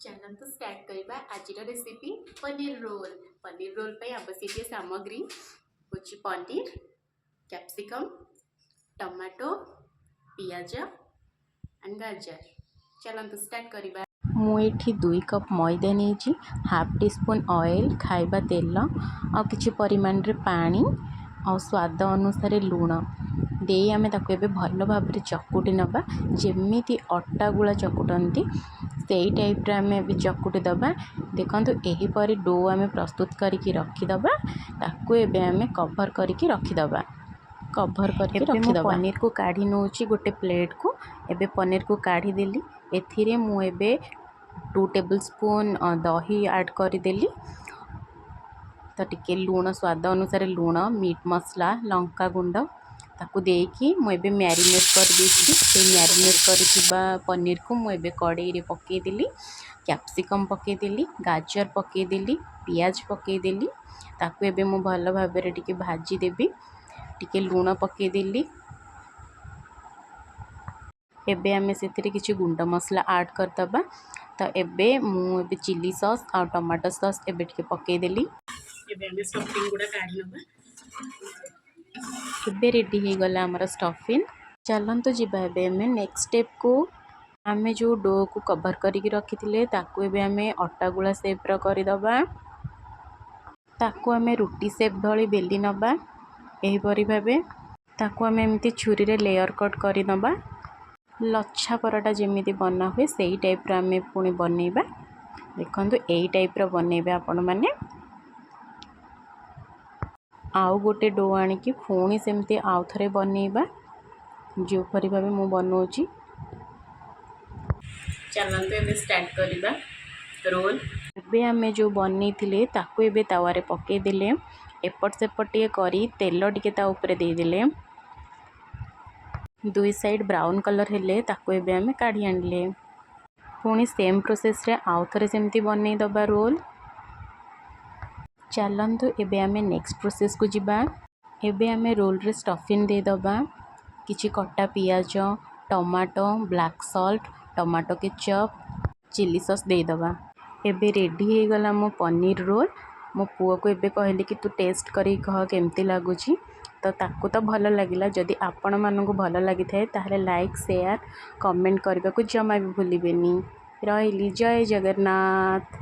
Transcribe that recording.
चलतु स्टार्ट करवा आज रेसिपी पनीर रोल पे आवश्यक सामग्री हूँ पनीर कैप्सिकम टमाटो पियाज एंड गाजर। चलतु स्टार्ट करवा। मुझे 2 कप मैदा नहीं हाफ टी स्पून ऑयल खाइबा तेल आ किछि परिमाण रे पानी आ स्वाद अनुसार लूण दे आम भल भाव चकुटी नबा जेमिति अटा गुला चकुटती से टाइप आम चकुटी दबा। देखो यहीपर डो आम प्रस्तुत करके रखीदबा ताकू आम कभर करके रखीदबा। कभर करके रखीदबा। पनीर को काढ़ी नौची गोटे प्लेट को एबे पनीर को काढ़ी देली एथिरे मु एबे 2 टेबल स्पून दही ऐड करदेली। तो टिके लूण स्वाद अनुसार लूण मीट मसला लंका गुंड ताकू देकी मुझे मैरिनेट कर देती। से मैरिनेट कर पनीर को मुझे कड़ाई रे पकेदेली कैप्सिकम पकेदेली गाजर पकेदेली पियाज पकेदेली ताकू एबे मु भल भाव टिके भाजी देबी। टिके लूण पकेदेली एबे आमे सेतिरे किछि गुंड मसला ऐड करदबा। तो एबे मु एबे चिली सॉस और टमाटो सॉस एबे टिके पकेदेली। एबे आमे स्टफिंग गुडा काढी नबा। एबे रेडी हो गला हमर स्टफिंग। चलंतु जिबा एबे आमे नेक्स्ट स्टेप को आमे जो डो को कवर करके रखिथिले ताकू एबे आमे अटा गुला शेप रो करि दबा। ताकू आमे रोटी शेप धली बेली नबा एही परि भाबे ताकू आमे एमती छुरी रे लेयर कट करि नबा। लच्छा पराटा जेमिति बना हुए सही टाइप रो आमे पुणी बनैबा। देखंतु एही टाइप रो बनैबा आपण माने। आउ गोटे डो आनिकी पुणी सेमती आउ थरे बनैबा जो परि भाबे मु बनौची। चलंतु एबे स्टार्ट करिबा रोल। एबे आमे जो बनै थिले ताकू एबे तावा रे पके देले एपट सेपट टिके करी तेल टिके ता ऊपर दे देले। दुई साइड ब्राउन कलर हेले ताकू एबे आमे काढ़ी आनले। पुणी सेम प्रोसेस रे आउ थरे सेमती बनै दबा रोल। चलंतु एबे आमे नेक्स्ट प्रोसेस को जिबा। एबे आमे रोल रे स्टफिंग दे दबा किछि कट्टा पियाज tomato black salt tomato ketchup chilli sauce दे दबा। एबे रेडी हो गला मो पनीर रोल। मो पुओ को एबे कहली कि तू टेस्ट करी कह केमती लागुची। तो ताकू तो भल लगिला। जदि आपण मानकु भल लगी थाए ताहले लाइक शेयर कमेंट करबा को जमा भी भूलिबेनी। रहिली जय जगन्नाथ।